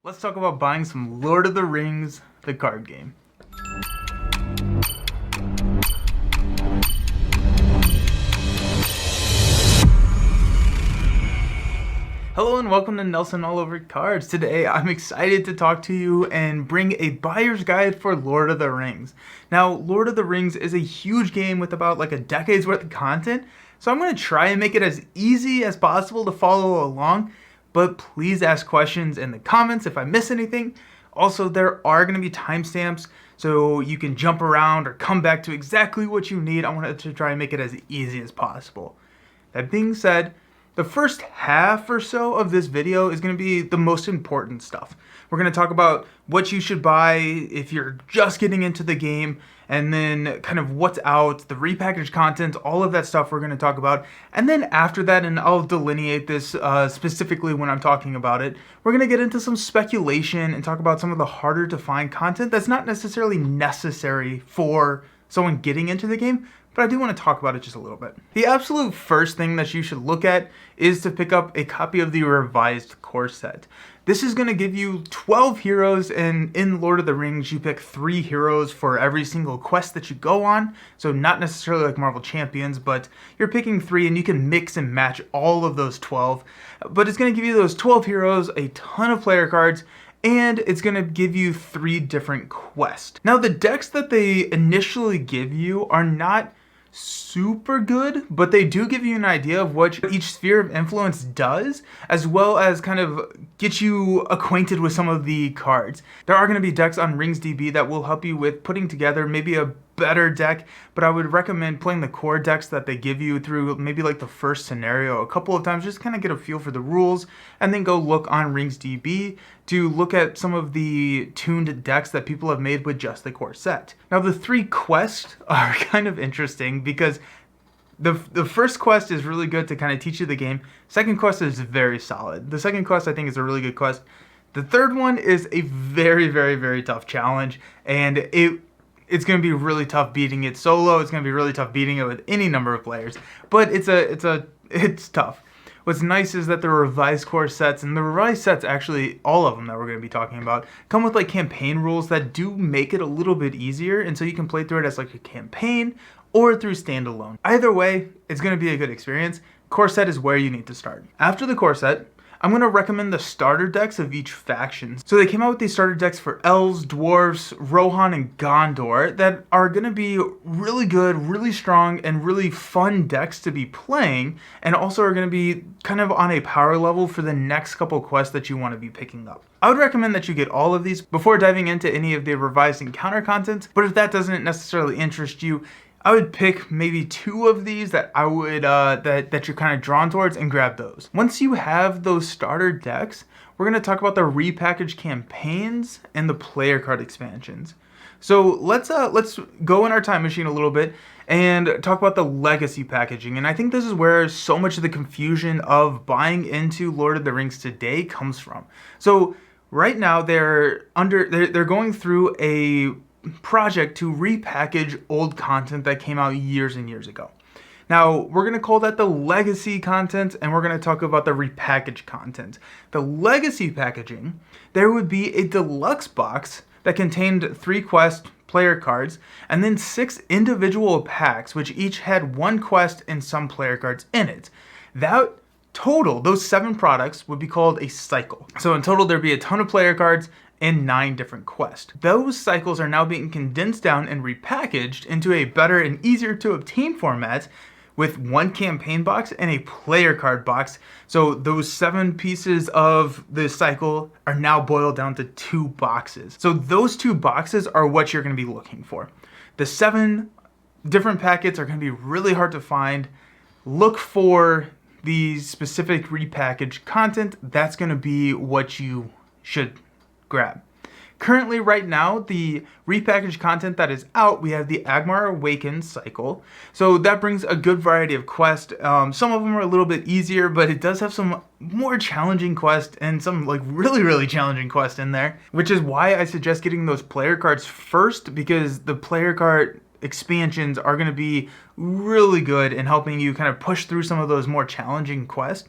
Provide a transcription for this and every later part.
Let's talk about buying some Lord of the Rings, the card game. Hello and welcome to Nelson All Over Cards. Today I'm excited to talk to you and bring a buyer's guide for Lord of the Rings. Now, Lord of the Rings is a huge game with about like a decade's worth of content, so I'm going to try and make it as easy as possible to follow along, but please ask questions in the comments if I miss anything. Also, there are going to be timestamps, so you can jump around or come back to exactly what you need. I wanted to try and make it as easy as possible. That being said, the first half or so of this video is going to be the most important stuff. We're going to talk about what you should buy if you're just getting into the game, and then kind of what's out, the repackaged content, all of that stuff we're going to talk about. And then after that, and I'll delineate this specifically when I'm talking about it, we're going to get into some speculation and talk about some of the harder to find content that's not necessarily necessary for someone getting into the game, but I do want to talk about it just a little bit. The absolute first thing that you should look at is to pick up a copy of the revised core set. This is going to give you 12 heroes, and in Lord of the Rings you pick 3 heroes for every single quest that you go on, so not necessarily like Marvel Champions, but you're picking 3 and you can mix and match all of those 12, but it's going to give you those 12 heroes, a ton of player cards, and it's going to give you 3 different quests. Now, the decks that they initially give you are not super good, but they do give you an idea of what each sphere of influence does, as well as kind of get you acquainted with some of the cards. There are going to be decks on RingsDB that will help you with putting together maybe a better deck, but I would recommend playing the core decks that they give you through maybe like the first scenario a couple of times, just kind of get a feel for the rules, and then go look on RingsDB to look at some of the tuned decks that people have made with just the core set. Now, the 3 quests are kind of interesting because the first quest is really good to kind of teach you the game. Second quest is very solid. The second quest I think is a really good quest. The third one is a very, very, very tough challenge, and it's going to be really tough beating it solo. It's going to be really tough beating it with any number of players, but it's tough. What's nice is that the revised core sets, and the revised sets, actually all of them that we're going to be talking about, come with like campaign rules that do make it a little bit easier, and so you can play through it as like a campaign or through standalone. Either way, it's going to be a good experience. Core set is where you need to start. After the core set, I'm going to recommend the starter decks of each faction. So they came out with these starter decks for Elves, Dwarves, Rohan, and Gondor that are going to be really good, really strong, and really fun decks to be playing, and also are going to be kind of on a power level for the next couple quests that you want to be picking up. I would recommend that you get all of these before diving into any of the revised encounter content, but if that doesn't necessarily interest you, I would pick maybe 2 of these that I would that you're kind of drawn towards and grab those. Once you have those starter decks, we're going to talk about the repackaged campaigns and the player card expansions. So let's go in our time machine a little bit and talk about the legacy packaging. And I think this is where so much of the confusion of buying into Lord of the Rings today comes from. So right now they're going through a project to repackage old content that came out years and years ago. Now, we're going to call that the legacy content, and we're going to talk about the repackaged content. The legacy packaging, there would be a deluxe box that contained 3 quest player cards, and then 6 individual packs, which each had 1 quest and some player cards in it. That total, those 7 products, would be called a cycle. So in total, there'd be a ton of player cards and 9 different quests. Those cycles are now being condensed down and repackaged into a better and easier to obtain format with 1 campaign box and a player card box. So those 7 pieces of the cycle are now boiled down to 2 boxes. So those 2 boxes are what you're going to be looking for. The 7 different packets are going to be really hard to find. Look for the specific repackaged content. That's going to be what you should grab. Currently, right now, the repackaged content that is out, we have the Agmar Awakens cycle. So that brings a good variety of quests. Some of them are a little bit easier, but it does have some more challenging quests and some like really, really challenging quests in there, which is why I suggest getting those player cards first, because the player card expansions are going to be really good in helping you kind of push through some of those more challenging quests.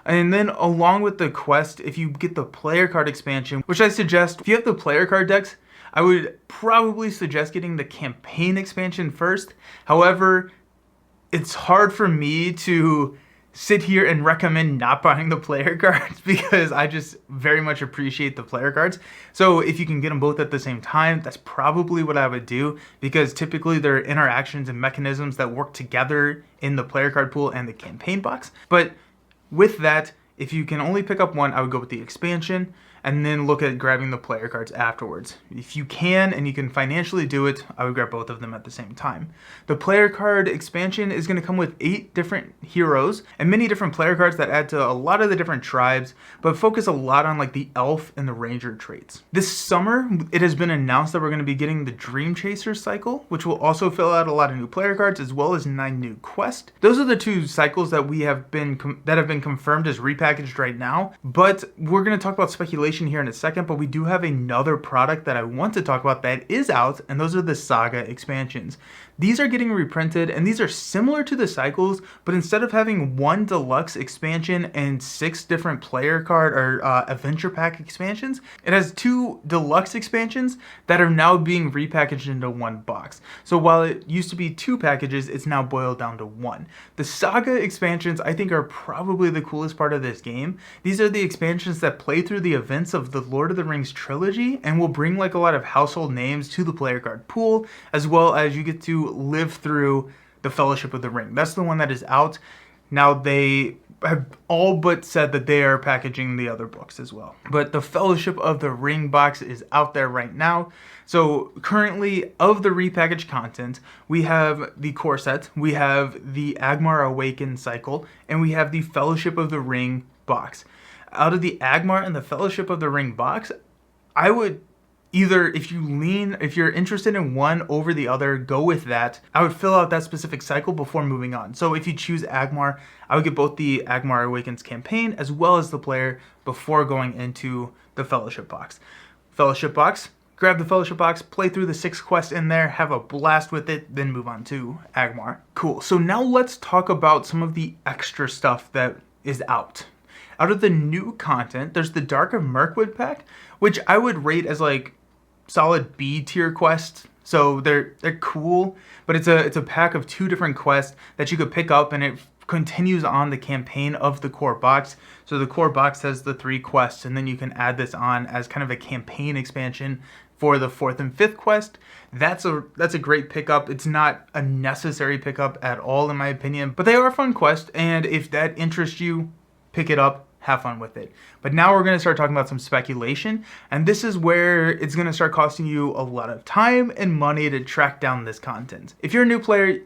And then along with the quest, if you get the player card expansion, which I suggest, if you have the player card decks, I would probably suggest getting the campaign expansion first. However, it's hard for me to sit here and recommend not buying the player cards because I just very much appreciate the player cards. So if you can get them both at the same time, that's probably what I would do, because typically there are interactions and mechanisms that work together in the player card pool and the campaign box. But with that, if you can only pick up one, I would go with the expansion and then look at grabbing the player cards afterwards. If you can and you can financially do it, I would grab both of them at the same time. The player card expansion is going to come with 8 different heroes and many different player cards that add to a lot of the different tribes, but focus a lot on like the elf and the ranger traits. This summer, it has been announced that we're going to be getting the Dream Chasers cycle, which will also fill out a lot of new player cards as well as 9 new quests. Those are the 2 cycles that have been confirmed as repackaged right now, but we're going to talk about speculation here in a second. But we do have another product that I want to talk about that is out, and those are the Saga expansions. These are getting reprinted, and these are similar to the cycles, but instead of having 1 deluxe expansion and 6 different player card or adventure pack expansions, it has 2 deluxe expansions that are now being repackaged into 1 box. So while it used to be 2 packages, it's now boiled down to 1. The Saga expansions, I think, are probably the coolest part of this game. These are the expansions that play through the events of the Lord of the Rings trilogy and will bring like a lot of household names to the player card pool, as well as you get to live through the Fellowship of the Ring. That's the one that is out. Now they have all but said that they are packaging the other books as well. But the Fellowship of the Ring box is out there right now. So currently, of the repackaged content, we have the core set, we have the Agmar Awaken cycle, and we have the Fellowship of the Ring box. Out of the Agmar and the Fellowship of the Ring box, I would either, if you're interested in one over the other, go with that. I would fill out that specific cycle before moving on. So if you choose Agmar, I would get both the Agmar Awakens campaign as well as the player before going into the Fellowship box. Fellowship box, grab the Fellowship box, play through the 6 quests in there, have a blast with it, then move on to Agmar. Cool. So now let's talk about some of the extra stuff that is out. Out of the new content, there's the Dark of Mirkwood pack, which I would rate as like solid B tier quests. So they're cool, but it's a pack of 2 different quests that you could pick up, and it continues on the campaign of the core box. So the core box has the 3 quests, and then you can add this on as kind of a campaign expansion for the 4th and 5th quest. That's a great pickup. It's not a necessary pickup at all in my opinion, but they are a fun quest, and if that interests you, pick it up, have fun with it. But now we're going to start talking about some speculation, and this is where it's going to start costing you a lot of time and money to track down this content. If you're a new player,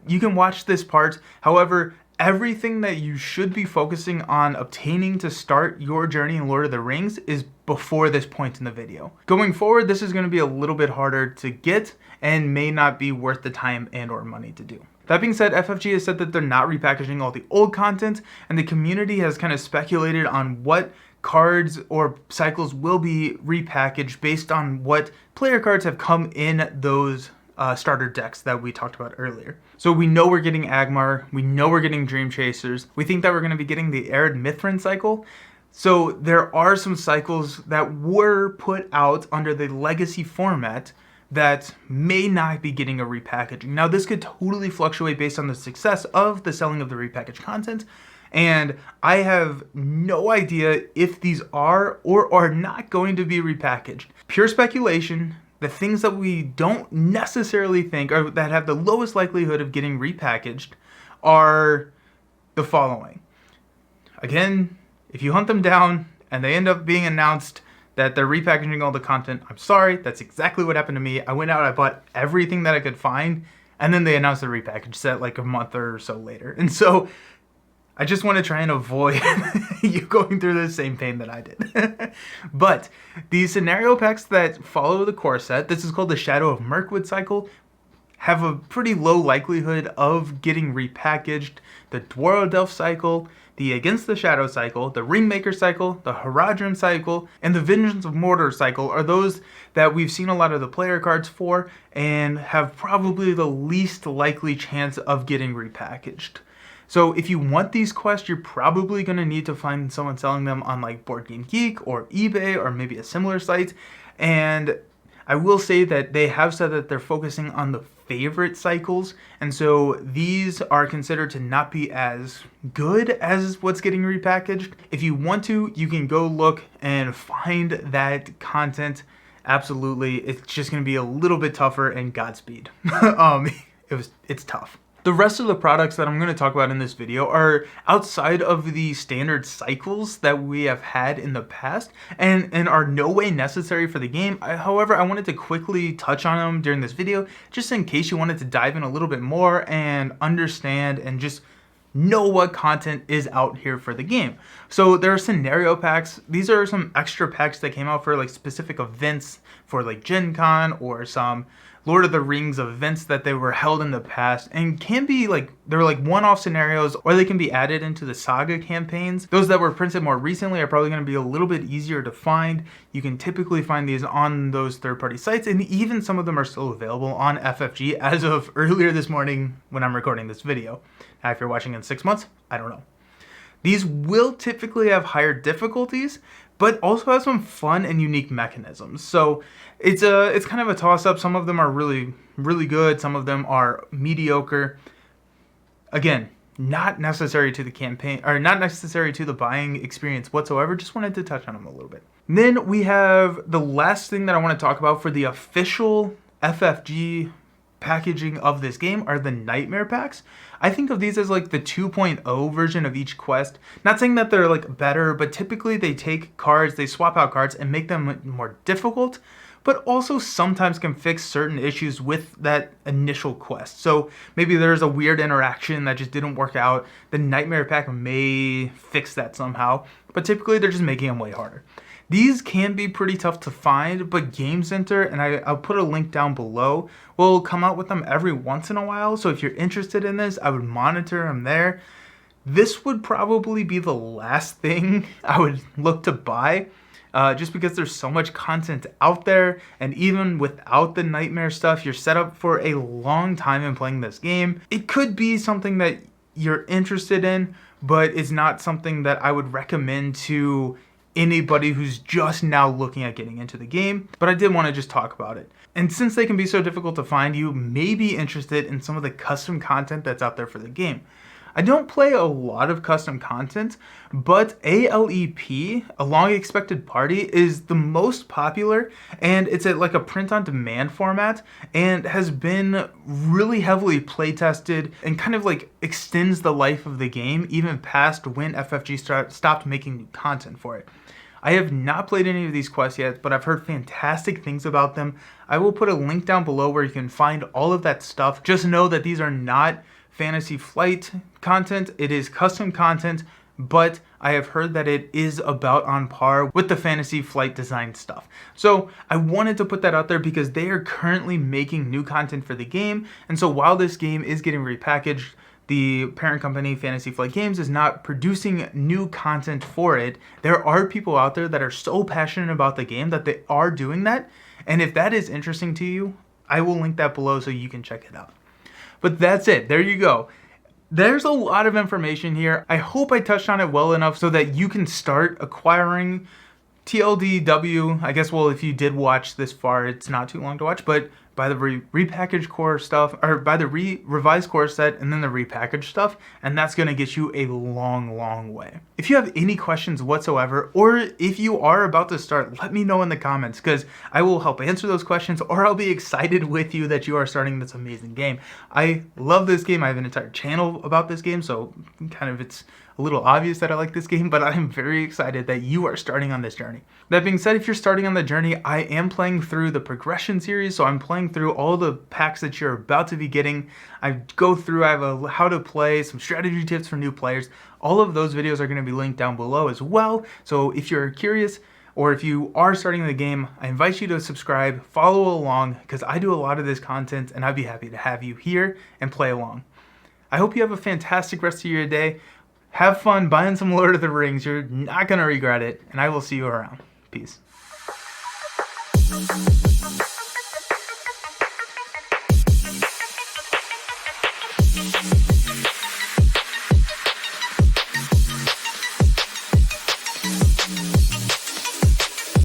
you can watch this part. However, everything that you should be focusing on obtaining to start your journey in Lord of the Rings is before this point in the video. Going forward, this is going to be a little bit harder to get and may not be worth the time and or money to do. That being said, FFG has said that they're not repackaging all the old content, and the community has kind of speculated on what cards or cycles will be repackaged based on what player cards have come in those starter decks that we talked about earlier. So we know we're getting Agmar, we know we're getting Dream Chasers, we think that we're going to be getting the Arid Mithrin cycle. So there are some cycles that were put out under the legacy format that may not be getting a repackaging. Now this could totally fluctuate based on the success of the selling of the repackaged content, and I have no idea if these are or are not going to be repackaged. Pure speculation. The things that we don't necessarily think or that have the lowest likelihood of getting repackaged are the following. Again, if you hunt them down and they end up being announced that they're repackaging all the content, I'm sorry, that's exactly what happened to me. I went out, I bought everything that I could find, and then they announced the repackaged set like a month or so later. And so I just want to try and avoid you going through the same pain that I did. But these scenario packs that follow the core set, this is called the Shadow of Mirkwood cycle, have a pretty low likelihood of getting repackaged. The Dwarrowdelf cycle, the Against the Shadow cycle, the Ringmaker cycle, the Haradrim cycle, and the Vengeance of Mordor cycle are those that we've seen a lot of the player cards for and have probably the least likely chance of getting repackaged. So if you want these quests, you're probably going to need to find someone selling them on like Board Game Geek or eBay or maybe a similar site. And I will say that they have said that they're focusing on the favorite cycles, and so these are considered to not be as good as what's getting repackaged. If you want to, you can go look and find that content. Absolutely, it's just going to be a little bit tougher, and Godspeed. It's tough. The rest of the products that I'm going to talk about in this video are outside of the standard cycles that we have had in the past and are no way necessary for the game. However, I wanted to quickly touch on them during this video just in case you wanted to dive in a little bit more and understand and just know what content is out here for the game. So there are scenario packs. These are some extra packs that came out for like specific events for like Gen Con or some Lord of the Rings events that they were held in the past, and can be like, they're like one-off scenarios, or they can be added into the Saga campaigns. Those that were printed more recently are probably going to be a little bit easier to find. You can typically find these on those third-party sites, and even some of them are still available on FFG as of earlier this morning when I'm recording this video. Now, if you're watching in 6 months, I don't know. These will typically have higher difficulties, but also have some fun and unique mechanisms. So it's kind of a toss-up. Some of them are really, really good. Some of them are mediocre. Again, not necessary to the campaign, or not necessary to the buying experience whatsoever. Just wanted to touch on them a little bit. And then we have the last thing that I want to talk about for the official FFG packaging of this game are the Nightmare Packs. I think of these as like the 2.0 version of each quest. Not saying that they're like better, but typically they take cards, they swap out cards and make them more difficult, but also sometimes can fix certain issues with that initial quest. So maybe there's a weird interaction that just didn't work out. The Nightmare Pack may fix that somehow, but typically they're just making them way harder. These can be pretty tough to find, but Game Center, and I'll put a link down below, will come out with them every once in a while. So if you're interested in this, I would monitor them there. This would probably be the last thing I would look to buy, just because there's so much content out there. And even without the Nightmare stuff, you're set up for a long time in playing this game. It could be something that you're interested in, but it's not something that I would recommend to anybody who's just now looking at getting into the game, but I did want to just talk about it. And since they can be so difficult to find, you may be interested in some of the custom content that's out there for the game. I don't play a lot of custom content, but ALEP, A Long Expected Party, is the most popular, and it's like a print-on-demand format, and has been really heavily play-tested and kind of like extends the life of the game even past when FFG stopped making new content for it. I have not played any of these quests yet, but I've heard fantastic things about them. I will put a link down below where you can find all of that stuff. Just know that these are not Fantasy Flight content. It is custom content, but I have heard that it is about on par with the Fantasy Flight design stuff. So I wanted to put that out there because they are currently making new content for the game. And so while this game is getting repackaged, the parent company, Fantasy Flight Games, is not producing new content for it. There are people out there that are so passionate about the game that they are doing that. And if that is interesting to you, I will link that below so you can check it out. But that's it. There you go. There's a lot of information here. I hope I touched on it well enough so that you can start acquiring TLDW. I guess, well, if you did watch this far, it's not too long to watch, but buy the repackaged core stuff, or buy the revised core set and then the repackaged stuff, and that's going to get you a long, long way. If you have any questions whatsoever, or if you are about to start, let me know in the comments, because I will help answer those questions, or I'll be excited with you that you are starting this amazing game. I love this game. I have an entire channel about this game, so kind of it's a little obvious that I like this game, but I'm very excited that you are starting on this journey. That being said, if you're starting on the journey, I am playing through the progression series, so I'm playing through all the packs that you're about to be getting. I have a how to play, some strategy tips for new players. All of those videos are going to be linked down below as well, so if you're curious, or if you are starting the game, I invite you to subscribe, follow along, because I do a lot of this content, and I'd be happy to have you here and play along. I hope you have a fantastic rest of your day. Have fun buying some Lord of the Rings. You're not going to regret it. And I will see you around. Peace.